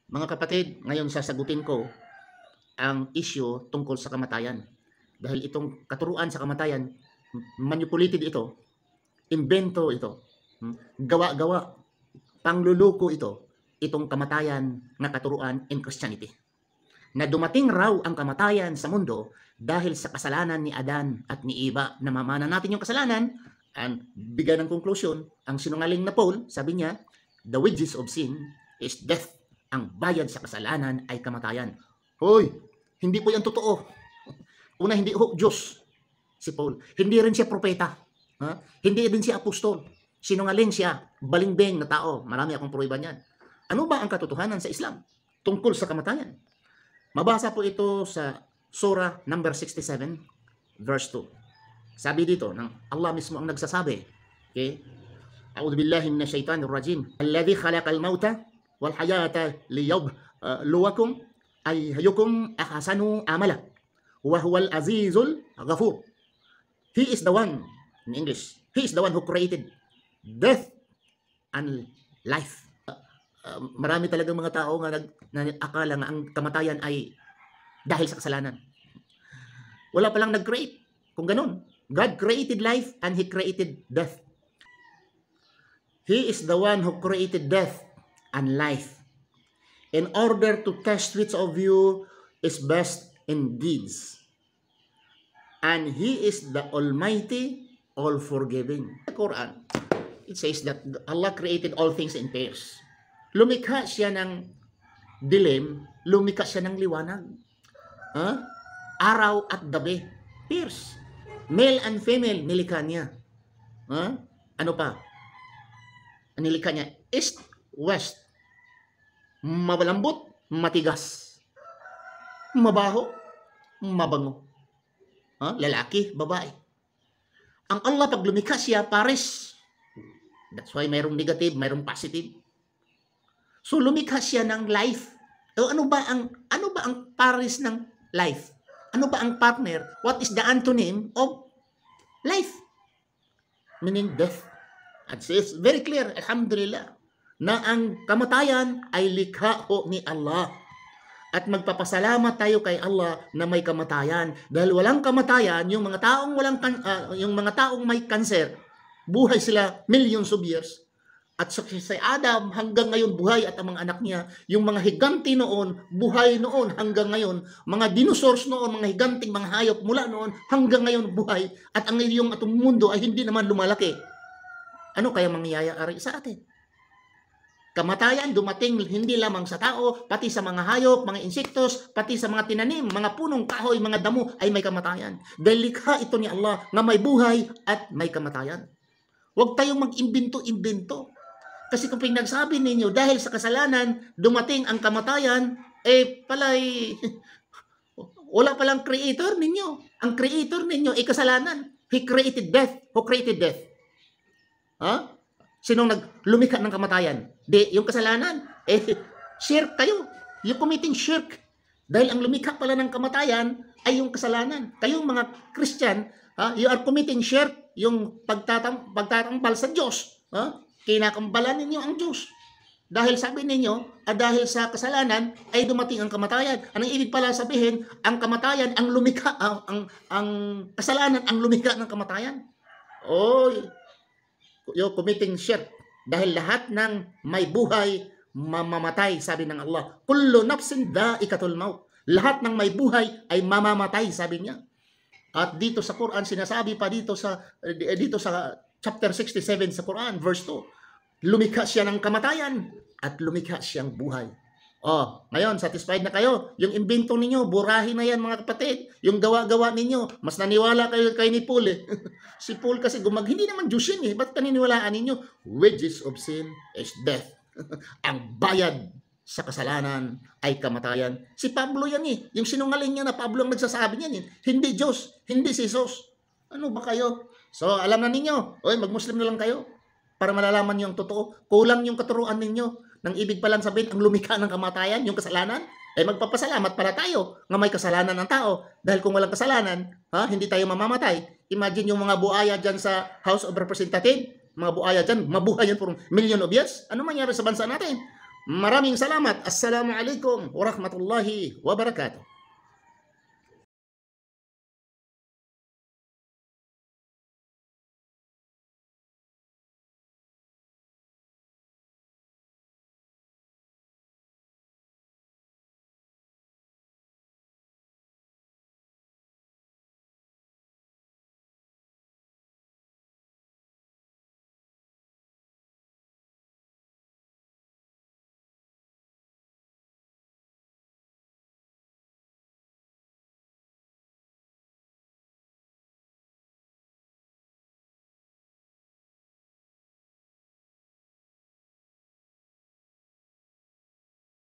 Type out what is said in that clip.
Mga kapatid, ngayon sasagutin ko ang issue tungkol sa kamatayan. Dahil itong katuruan sa kamatayan, manipulated ito, imbento ito, gawa-gawa, pangluluko ito, itong kamatayan na katuruan in Christianity. Na dumating raw ang kamatayan sa mundo dahil sa kasalanan ni Adan at ni Eva. Namamana natin yung kasalanan, and bigyan ng conclusion, ang sinungaling na Paul, sabi niya, the wages of sin is death. Ang bayad sa kasalanan ay kamatayan. Hoy, hindi po yan totoo. Una, hindi ho Diyos si Paul. Hindi rin siya propeta. Ha? Hindi din siya apostol. Sinungaling siya, balingbeng na tao. Marami akong pruweba niyan. Ano ba ang katotohanan sa Islam tungkol sa kamatayan? Mabasa po ito sa Surah number 67, verse 2. Sabi dito, ng Allah mismo ang nagsasabi. Okay? A'udhu billahi minash shaitanir rajim. Alladhi khalaqal mauta wal hayata liyabluwakum ayyukum ahsanu amala wa huwal azizul ghafur. He is the one, in English, He is the one who created death and life. Marami talagang mga tao nga akala nga ang kamatayan ay dahil sa kasalanan. Wala palang nag-create. Kung ganun, God created life and He created death. He is the one who created death and life in order to test which of you is best in deeds. And He is the Almighty, all-forgiving. The Quran, it says that Allah created all things in pairs. Lumikha siya ng dilim, lumikha siya ng liwanag. Araw at gabi, pairs. Male and female, nilikha niya. Ano pa? Nilikha niya, east, west. Mabalambot, matigas. Mabaho, mabango. Lalaki, babae. Ang Allah, pag lumikha siya, pares. That's why mayroong negative, mayroong positive. So lumikha siya ng life. Ano ba ang pares ng life? Ano ba ang partner? What is the antonym of life? Meaning death. At it's very clear, alhamdulillah, na ang kamatayan ay likha ho ni Allah. At magpapasalamat tayo kay Allah na may kamatayan. Dahil walang kamatayan, yung mga taong may cancer, buhay sila millions of years. At sa Adam, hanggang ngayon buhay at ang mga anak niya, yung mga higanti noon, buhay noon hanggang ngayon, mga dinosaurs noon, mga higanting mga hayop mula noon, hanggang ngayon buhay, at ang iyong atong mundo ay hindi naman lumalaki. Ano kaya mangyayari sa atin? Kamatayan dumating hindi lamang sa tao, pati sa mga hayop, mga insektos, pati sa mga tinanim, mga punong kahoy, mga damo ay may kamatayan. Dahil likha ito ni Allah na may buhay at may kamatayan. Huwag tayong mag-imbento-imbento. Kasi kung pinagsabi ninyo, dahil sa kasalanan, dumating ang kamatayan, palay, wala palang creator ninyo. Ang creator ninyo ay kasalanan. He created death. Who created death? Sinong lumikha ng kamatayan? Yung kasalanan. Shirk kayo. You're committing shirk. Dahil ang lumikha pala ng kamatayan ay yung kasalanan. Kayong mga Christian, you are committing shirk, yung pagtatambal sa Diyos. Kinakambalan ninyo ang Diyos. Dahil sabi ninyo, dahil sa kasalanan ay dumating ang kamatayan. Anong ibig pala sabihin? Ang kamatayan, ang lumikha, ang kasalanan, ang lumikha ng kamatayan. You're committing shirk. Dahil lahat ng may buhay, mamamatay, sabi ng Allah. Kullu nafsin dha'iqatul maut. Lahat ng may buhay ay mamamatay, sabi niya. At dito sa Quran, sinasabi pa dito sa chapter 67 sa Quran, verse 2. Lumikha siya ng kamatayan at lumikha siyang buhay. Ngayon, satisfied na kayo? Yung invento ninyo, burahin na yan mga kapatid. Yung gawa-gawa ninyo, mas naniwala kayo kay ni Paul Si Paul kasi hindi naman Diyos yan Ba't kaniniwalaan ninyo? Wages of sin is death. Ang bayad sa kasalanan ay kamatayan. Si Pablo yan Yung sinungaling niya na Pablo ang nagsasabi niyan Hindi Diyos, hindi si Jesus. Ano ba kayo? So, alam na ninyo. Mag-Muslim na lang kayo. Para malalaman niyo ang totoo. Kulang yung katuruan ninyo. Nang ibig palang sabihin, ang lumikha ng kamatayan, yung kasalanan, magpapasalamat pala tayo nga may kasalanan ng tao. Dahil kung walang kasalanan, hindi tayo mamamatay. Imagine yung mga buaya dyan sa House of Representatives, mga buaya dyan, mabuhay yan for million of years. Ano mangyari sa bansa natin? Maraming salamat. Assalamualaikum warahmatullahi wabarakatuh.